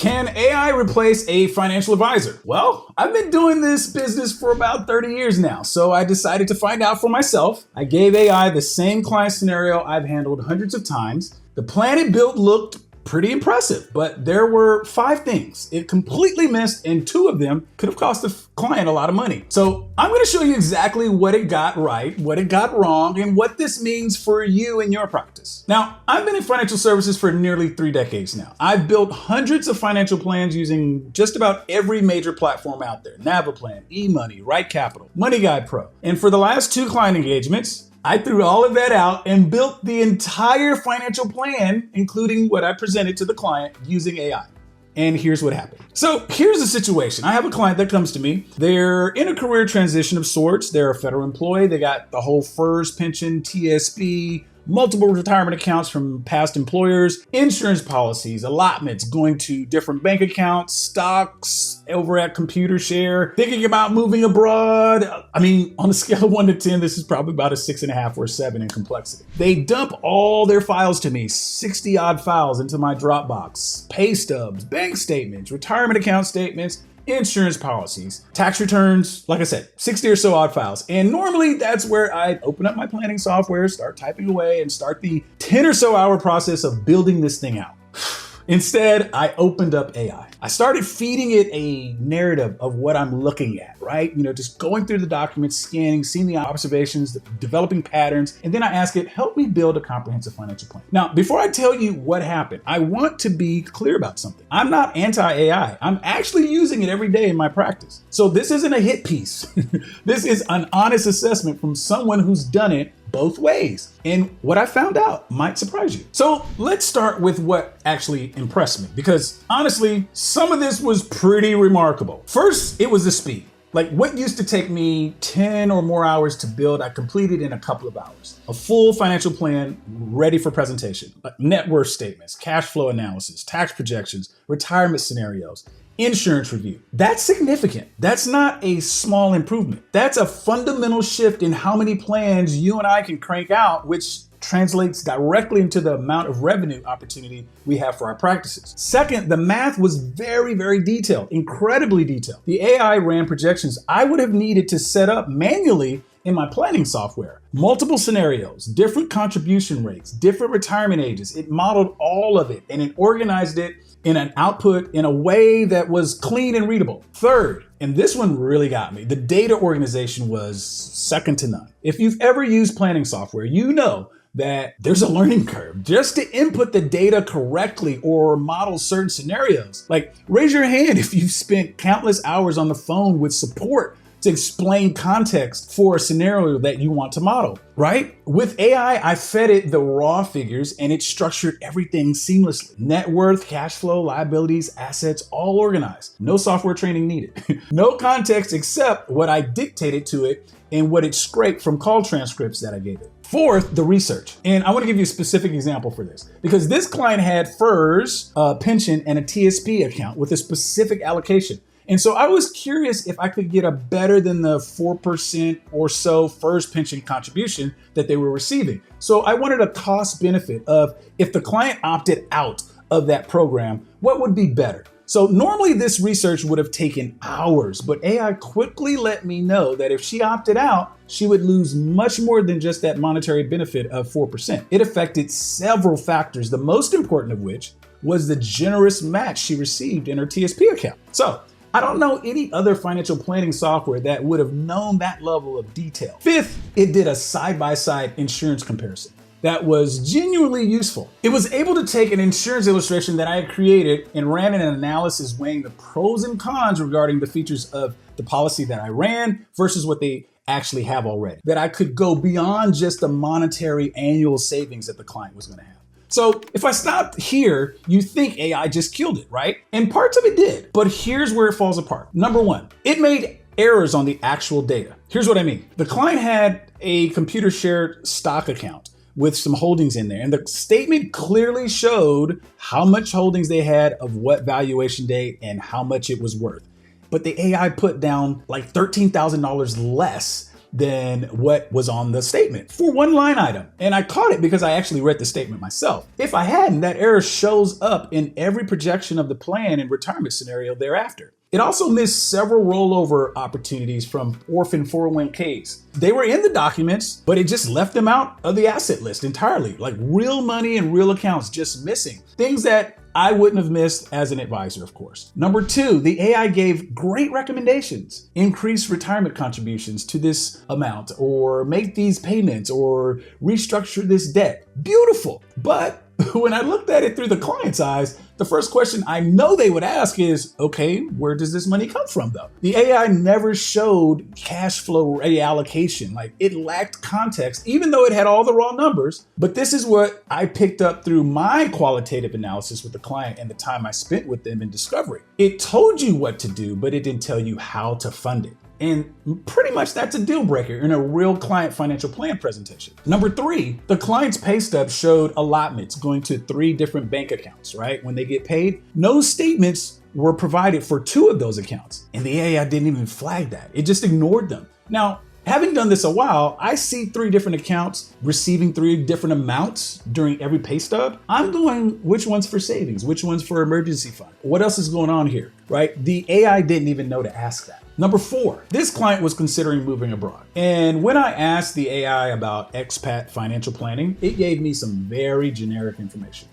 Can AI replace a financial advisor? Well, I've been doing this business for about 30 years now, so I decided to find out for myself. I gave AI the same client scenario I've handled hundreds of times. The plan it built looked pretty impressive, but there were 5 things it completely missed, and 2 of them could have cost the client a lot of money. So I'm going to show you exactly what it got right, what it got wrong, and what this means for you and your practice. Now, I've been in financial services for nearly 3 decades now. I've built hundreds of financial plans using just about every major platform out there: NaviPlan, eMoney, RightCapital, MoneyGuide Pro. And for the last 2 client engagements, I threw all of that out and built the entire financial plan, including what I presented to the client, using AI. And here's what happened. So here's the situation. I have a client that comes to me. They're in a career transition of sorts. They're a federal employee. They got the whole FERS pension, TSP, multiple retirement accounts from past employers, insurance policies, allotments going to different bank accounts, stocks over at ComputerShare, thinking about moving abroad. I mean, on a scale of 1 to 10, this is probably about a 6.5 or 7 in complexity. They dump all their files to me, 60 odd files into my Dropbox: pay stubs, bank statements, retirement account statements, insurance policies, tax returns, like I said, 60 or so odd files. And normally that's where I open up my planning software, start typing away, and start the 10 or so hour process of building this thing out. Instead, I opened up AI. I started feeding it a narrative of what I'm looking at, right? Just going through the documents, scanning, seeing the observations, developing patterns, and then I ask it, help me build a comprehensive financial plan. Now, before I tell you what happened, I want to be clear about something. I'm not anti-AI. I'm actually using it every day in my practice. So this isn't a hit piece. This is an honest assessment from someone who's done it both ways. And what I found out might surprise you. So let's start with what actually impressed me, because honestly, some of this was pretty remarkable. First, it was the speed. Like, what used to take me 10 or more hours to build, I completed in a couple of hours. A full financial plan ready for presentation, like net worth statements, cash flow analysis, tax projections, retirement scenarios, insurance review. That's significant. That's not a small improvement. That's a fundamental shift in how many plans you and I can crank out, which translates directly into the amount of revenue opportunity we have for our practices. Second, the math was very, very detailed, incredibly detailed. The AI ran projections I would have needed to set up manually in my planning software. Multiple scenarios, different contribution rates, different retirement ages. It modeled all of it and it organized it in an output in a way that was clean and readable. Third, and this one really got me, the data organization was second to none. If you've ever used planning software, you know that there's a learning curve just to input the data correctly or model certain scenarios. Like, raise your hand if you've spent countless hours on the phone with support to explain context for a scenario that you want to model, right? With AI, I fed it the raw figures and it structured everything seamlessly. Net worth, cash flow, liabilities, assets, all organized. No software training needed. No context except what I dictated to it and what it scraped from call transcripts that I gave it. Fourth, the research. And I want to give you a specific example for this, because this client had FERS, pension, and a TSP account with a specific allocation. And so I was curious if I could get a better than the 4% or so FERS pension contribution that they were receiving. So I wanted a cost benefit of, if the client opted out of that program, what would be better? So normally this research would have taken hours, but AI quickly let me know that if she opted out, she would lose much more than just that monetary benefit of 4%. It affected several factors, the most important of which was the generous match she received in her TSP account. So I don't know any other financial planning software that would have known that level of detail. Fifth, it did a side-by-side insurance comparison that was genuinely useful. It was able to take an insurance illustration that I had created and ran an analysis weighing the pros and cons regarding the features of the policy that I ran versus what they actually have already. That I could go beyond just the monetary annual savings that the client was gonna have. So if I stopped here, you think AI just killed it, right? And parts of it did, but here's where it falls apart. Number one, it made errors on the actual data. Here's what I mean. The client had a ComputerShare stock account with some holdings in there, and the statement clearly showed how much holdings they had of what valuation date and how much it was worth. But the AI put down like $13,000 less than what was on the statement for one line item. And I caught it because I actually read the statement myself. If I hadn't, that error shows up in every projection of the plan and retirement scenario thereafter. It also missed several rollover opportunities from orphan 401ks. They were in the documents, but it just left them out of the asset list entirely, like real money and real accounts just missing. Things that I wouldn't have missed as an advisor, of course. Number two, the AI gave great recommendations. Increase retirement contributions to this amount, or make these payments, or restructure this debt. Beautiful. But when I looked at it through the client's eyes, the first question I know they would ask is, okay, where does this money come from though? The AI never showed cash flow reallocation. Like, it lacked context, even though it had all the raw numbers. But this is what I picked up through my qualitative analysis with the client and the time I spent with them in discovery. It told you what to do, but it didn't tell you how to fund it. And pretty much that's a deal breaker in a real client financial plan presentation. Number three, the client's pay stub showed allotments going to 3 different bank accounts, right? When they get paid, no statements were provided for 2 of those accounts. And the AI didn't even flag that. It just ignored them. Now, having done this a while, I see 3 different accounts receiving 3 different amounts during every pay stub. I'm going, which one's for savings? Which one's for emergency fund? What else is going on here, right? The AI didn't even know to ask that. Number 4, this client was considering moving abroad. And when I asked the AI about expat financial planning, it gave me some very generic information.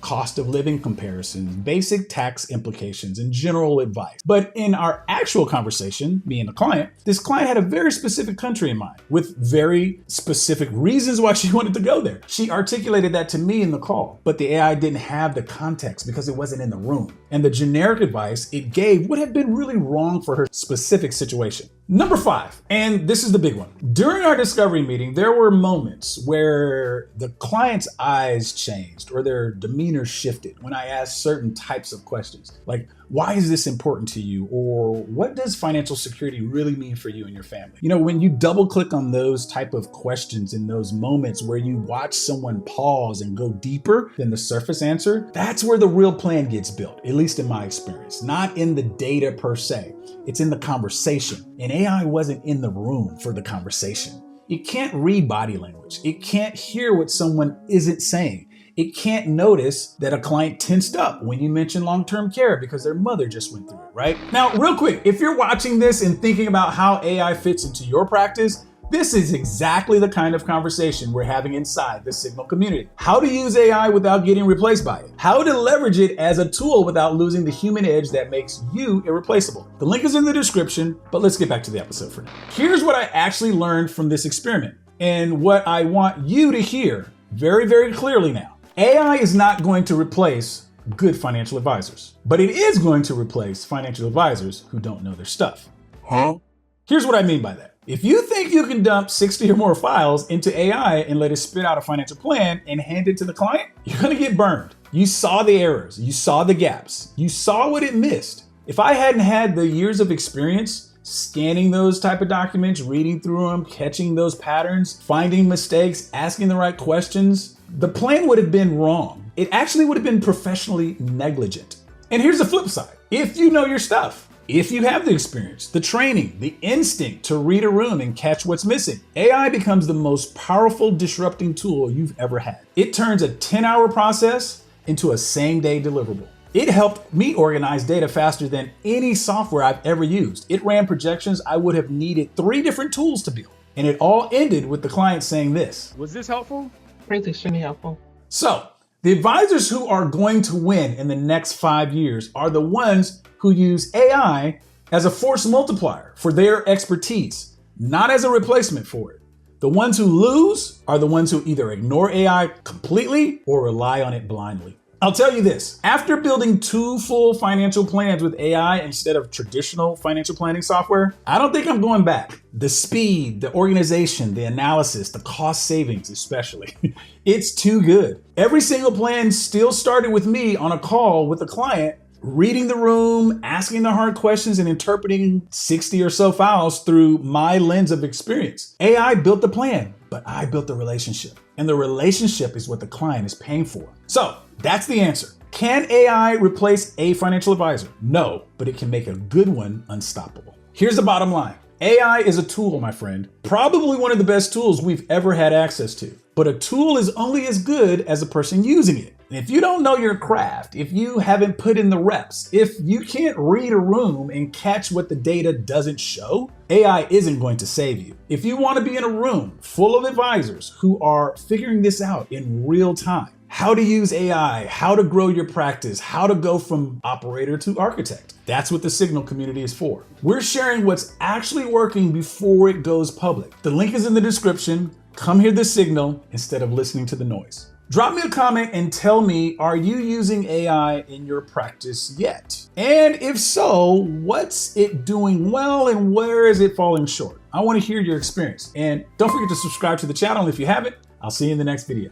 Cost of living comparisons, basic tax implications, and general advice. But in our actual conversation, me and the client, this client had a very specific country in mind with very specific reasons why she wanted to go there. She articulated that to me in the call, but the AI didn't have the context because it wasn't in the room. And the generic advice it gave would have been really wrong for her specific situation. Number 5, and this is the big one. During our discovery meeting, there were moments where the client's eyes changed or their demeanor shifted when I asked certain types of questions, like, why is this important to you? Or what does financial security really mean for you and your family? When you double click on those type of questions in those moments where you watch someone pause and go deeper than the surface answer, that's where the real plan gets built, at least in my experience, not in the data per se. It's in the conversation. And AI wasn't in the room for the conversation. It can't read body language. It can't hear what someone isn't saying. It can't notice that a client tensed up when you mention long-term care because their mother just went through it, right? Now, real quick, if you're watching this and thinking about how AI fits into your practice, this is exactly the kind of conversation we're having inside the Signal community. How to use AI without getting replaced by it. How to leverage it as a tool without losing the human edge that makes you irreplaceable. The link is in the description, but let's get back to the episode for now. Here's what I actually learned from this experiment and what I want you to hear very, very clearly now. AI is not going to replace good financial advisors, but it is going to replace financial advisors who don't know their stuff. Here's what I mean by that. If you think you can dump 60 or more files into AI and let it spit out a financial plan and hand it to the client, you're gonna get burned. You saw the errors, you saw the gaps, you saw what it missed. If I hadn't had the years of experience scanning those type of documents, reading through them, catching those patterns, finding mistakes, asking the right questions, the plan would have been wrong. It actually would have been professionally negligent. And here's the flip side. If you know your stuff, if you have the experience, the training, the instinct to read a room and catch what's missing, AI becomes the most powerful disrupting tool you've ever had. It turns a 10-hour process into a same-day deliverable. It helped me organize data faster than any software I've ever used. It ran projections I would have needed 3 different tools to build. And it all ended with the client saying this. Was this helpful? It's extremely helpful. So, the advisors who are going to win in the next 5 years are the ones who use AI as a force multiplier for their expertise, not as a replacement for it. The ones who lose are the ones who either ignore AI completely or rely on it blindly. I'll tell you this, after building 2 full financial plans with AI instead of traditional financial planning software, I don't think I'm going back. The speed, the organization, the analysis, the cost savings especially, it's too good. Every single plan still started with me on a call with the client, reading the room, asking the hard questions, and interpreting 60 or so files through my lens of experience. AI built the plan, but I built the relationship. And the relationship is what the client is paying for. So that's the answer. Can AI replace a financial advisor? No, but it can make a good one unstoppable. Here's the bottom line. AI is a tool, my friend. Probably one of the best tools we've ever had access to. But a tool is only as good as the person using it. And if you don't know your craft, if you haven't put in the reps, if you can't read a room and catch what the data doesn't show, AI isn't going to save you. If you want to be in a room full of advisors who are figuring this out in real time, how to use AI, how to grow your practice, how to go from operator to architect. That's what the Signal community is for. We're sharing what's actually working before it goes public. The link is in the description. Come hear the signal instead of listening to the noise. Drop me a comment and tell me, are you using AI in your practice yet? And if so, what's it doing well and where is it falling short? I want to hear your experience. And don't forget to subscribe to the channel if you haven't. I'll see you in the next video.